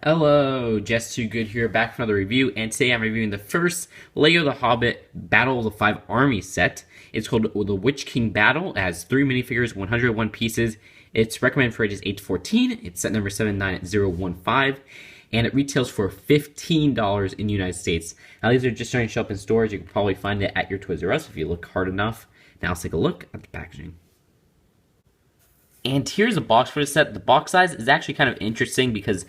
Hello, Jess Too Good here, back for another review, and today I'm reviewing the first LEGO The Hobbit Battle of the Five Armies set. It's called The Witch King Battle. It has 3 minifigures, 101 pieces. It's recommended for ages 8 to 14. It's set number 79015, and it retails for $15 in the United States. Now, these are just starting to show up in stores. You can probably find it at your Toys R Us if you look hard enough. Now let's take a look at the packaging. And here's a box for the set. The box size is actually kind of interesting because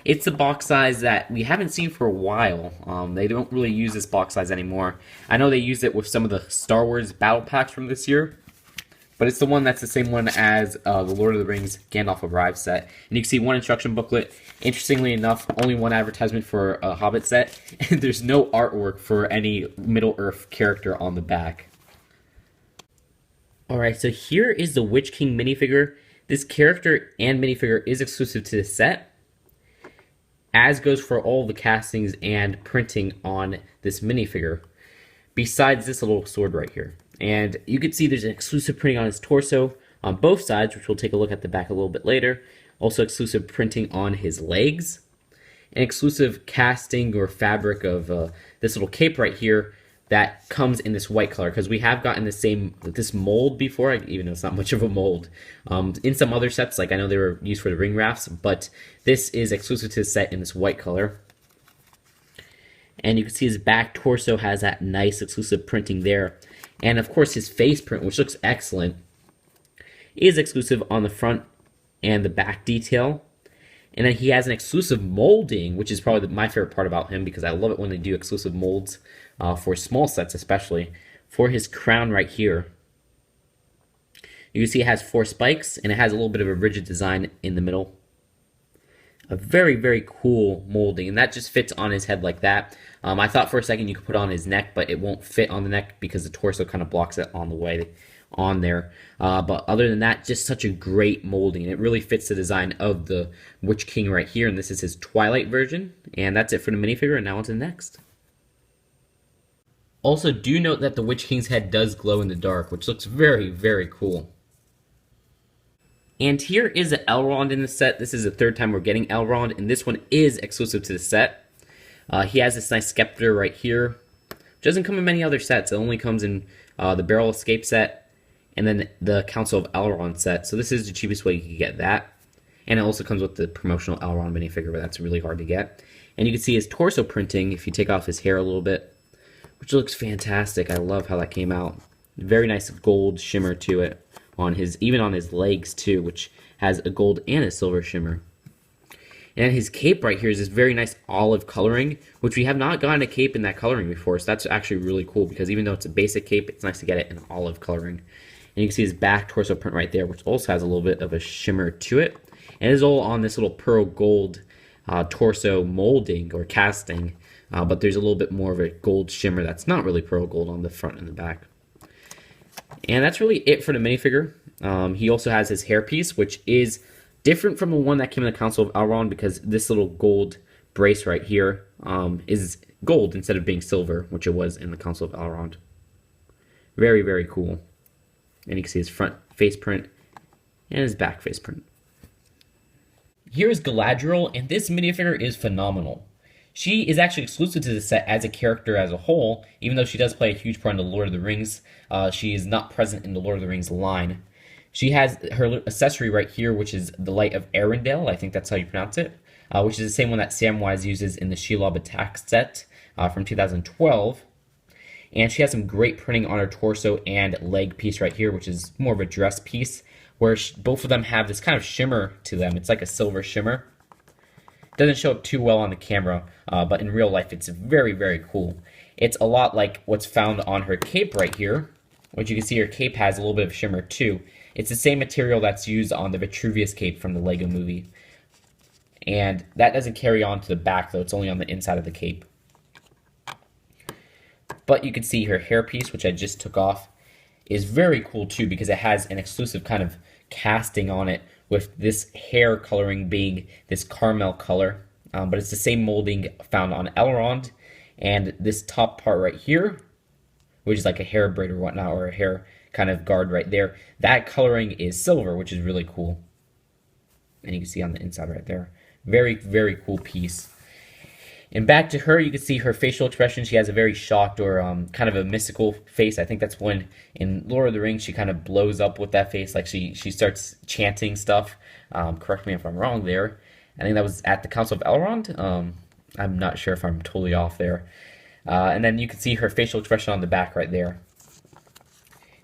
it's a box size that we haven't seen for a while. They don't really use this box size anymore. I know they used it with some of the Star Wars battle packs from this year, but it's the one that's the same one as the Lord of the Rings Gandalf Arrives set. And you can see one instruction booklet. Interestingly enough, only one advertisement for a Hobbit set, and there's no artwork for any Middle-earth character on the back. Alright, so here is the Witch King minifigure. This character and minifigure is exclusive to the set, as goes for all the castings and printing on this minifigure, besides this little sword right here. And you can see there's an exclusive printing on his torso on both sides, which we'll take a look at the back a little bit later. Also exclusive printing on his legs, and exclusive casting or fabric of this little cape right here that comes in this white color, because we have gotten this mold before, even though it's not much of a mold, in some other sets. Like I know they were used for the ring rafts, but this is exclusive to the set in this white color. And you can see his back torso has that nice exclusive printing there, and of course his face print, which looks excellent, is exclusive on the front and the back detail. And then he has an exclusive molding, which is probably my favorite part about him, because I love it when they do exclusive molds for small sets especially, for his crown right here. You can see it has 4 spikes, and it has a little bit of a rigid design in the middle. A very, very cool molding, and that just fits on his head like that. I thought for a second you could put it on his neck, but it won't fit on the neck because the torso kind of blocks it on the way on there. But other than that, just such a great molding, and it really fits the design of the Witch King right here. And this is his Twilight version, and that's it for the minifigure. And now on to the next. Also, do note that the Witch King's head does glow in the dark, which looks very, very cool. And here is an Elrond in the set. This is the 3rd time we're getting Elrond, and this one is exclusive to the set. He has this nice scepter right here. It doesn't come in many other sets. It only comes in the Barrel Escape set, and then the Council of Elrond set. So this is the cheapest way you can get that. And it also comes with the promotional Elrond minifigure, but that's really hard to get. And you can see his torso printing if you take off his hair a little bit, which looks fantastic. I love how that came out. Very nice gold shimmer to it on even on his legs too, which has a gold and a silver shimmer. And his cape right here is this very nice olive coloring, which we have not gotten a cape in that coloring before, so that's actually really cool, because even though it's a basic cape, it's nice to get it in olive coloring. And you can see his back torso print right there, which also has a little bit of a shimmer to it. And it's all on this little pearl gold torso molding or casting, but there's a little bit more of a gold shimmer that's not really pearl gold on the front and the back. And that's really it for the minifigure. He also has his hairpiece, which is different from the one that came in the Council of Elrond, because this little gold brace right here is gold instead of being silver, which it was in the Council of Elrond. Very, very cool. And you can see his front face print and his back face print. Here's Galadriel, and this minifigure is phenomenal. She is actually exclusive to the set as a character as a whole, even though she does play a huge part in the Lord of the Rings. She is not present in the Lord of the Rings line. She has her accessory right here, which is the Light of Arendelle. I think that's how you pronounce it, which is the same one that Samwise uses in the Shelob Attack set from 2012. And she has some great printing on her torso and leg piece right here, which is more of a dress piece, where both of them have this kind of shimmer to them. It's like a silver shimmer. Doesn't show up too well on the camera, but in real life it's very, very cool. It's a lot like what's found on her cape right here, which you can see her cape has a little bit of shimmer too. It's the same material that's used on the Vitruvius cape from the Lego movie. And that doesn't carry on to the back though, it's only on the inside of the cape. But you can see her hairpiece, which I just took off, is very cool too, because it has an exclusive kind of casting on it, with this hair coloring being this caramel color. But it's the same molding found on Elrond. And this top part right here, which is like a hair braid or whatnot, or a hair kind of guard right there, that coloring is silver, which is really cool. And you can see on the inside right there. Very, very cool piece. And back to her, you can see her facial expression. She has a very shocked or kind of a mystical face. I think that's when in Lord of the Rings she kind of blows up with that face, like she starts chanting stuff. Correct me if I'm wrong there. I think that was at the Council of Elrond. I'm not sure if I'm totally off there. And then you can see her facial expression on the back right there.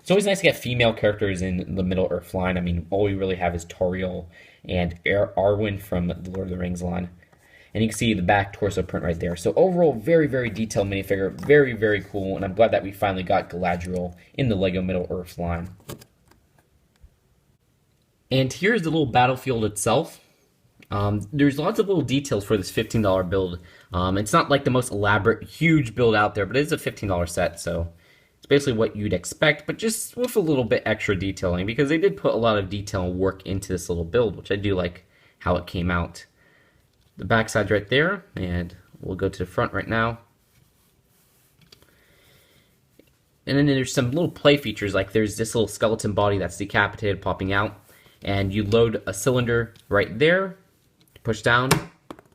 It's always nice to get female characters in the Middle Earth line. I mean, all we really have is Tauriel and Arwen from the Lord of the Rings line. And you can see the back torso print right there. So overall, very, very detailed minifigure. Very, very cool. And I'm glad that we finally got Galadriel in the LEGO Middle Earth line. And here's the little battlefield itself. There's lots of little details for this $15 build. It's not like the most elaborate, huge build out there, but it is a $15 set. So it's basically what you'd expect, but just with a little bit extra detailing. Because they did put a lot of detail and work into this little build, which I do like how it came out. The backside's right there, and we'll go to the front right now. And then there's some little play features, like there's this little skeleton body that's decapitated popping out, and you load a cylinder right there, push down,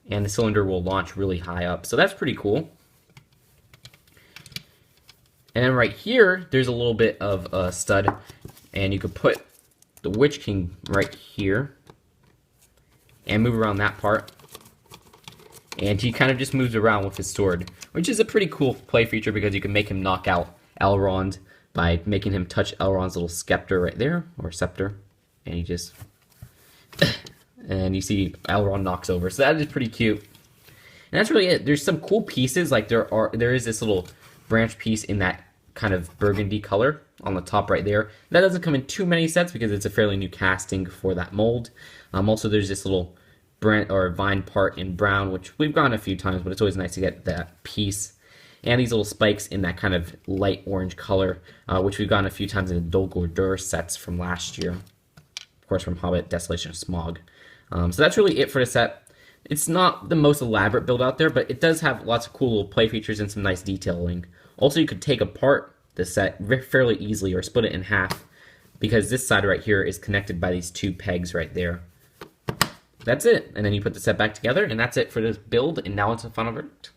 and the cylinder will launch really high up. So that's pretty cool. And then right here, there's a little bit of a stud, and you could put the Witch King right here, and move around that part. And he kind of just moves around with his sword, which is a pretty cool play feature because you can make him knock out Elrond by making him touch Elrond's little scepter right there, or scepter, and he just, and you see Elrond knocks over. So that is pretty cute. And that's really it. There's some cool pieces, like there is this little branch piece in that kind of burgundy color on the top right there. That doesn't come in too many sets because it's a fairly new casting for that mold. Also, there's this little vine part in brown, which we've gone a few times, but it's always nice to get that piece. And these little spikes in that kind of light orange color, which we've gone a few times in the Dol Guldur sets from last year. Of course, from Hobbit, Desolation of Smaug. So that's really it for the set. It's not the most elaborate build out there, but it does have lots of cool little play features and some nice detailing. Also, you could take apart the set fairly easily or split it in half, because this side right here is connected by these two pegs right there. That's it, and then you put the set back together, and that's it for this build, and now it's a final verdict.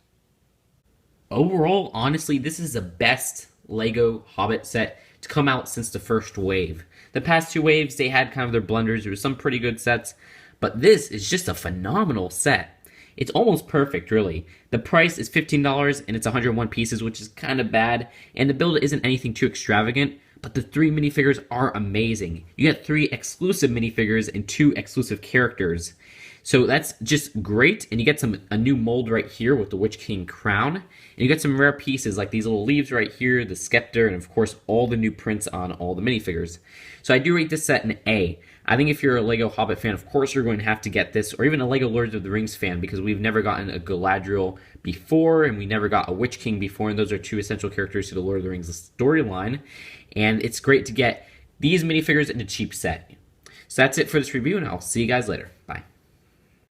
Overall, honestly, this is the best LEGO Hobbit set to come out since the first wave. The past two waves, they had kind of their blunders. There were some pretty good sets, but this is just a phenomenal set. It's almost perfect, really. The price is $15, and it's 101 pieces, which is kind of bad, and the build isn't anything too extravagant, but the 3 minifigures are amazing. You get 3 exclusive minifigures and 2 exclusive characters. So that's just great, and you get a new mold right here with the Witch King crown. And you get some rare pieces like these little leaves right here, the scepter, and of course all the new prints on all the minifigures. So I do rate this set an A. I think if you're a LEGO Hobbit fan, of course you're going to have to get this, or even a LEGO Lord of the Rings fan, because we've never gotten a Galadriel before, and we never got a Witch King before, and those are 2 essential characters to the Lord of the Rings storyline. And it's great to get these minifigures in a cheap set. So that's it for this review, and I'll see you guys later. Bye.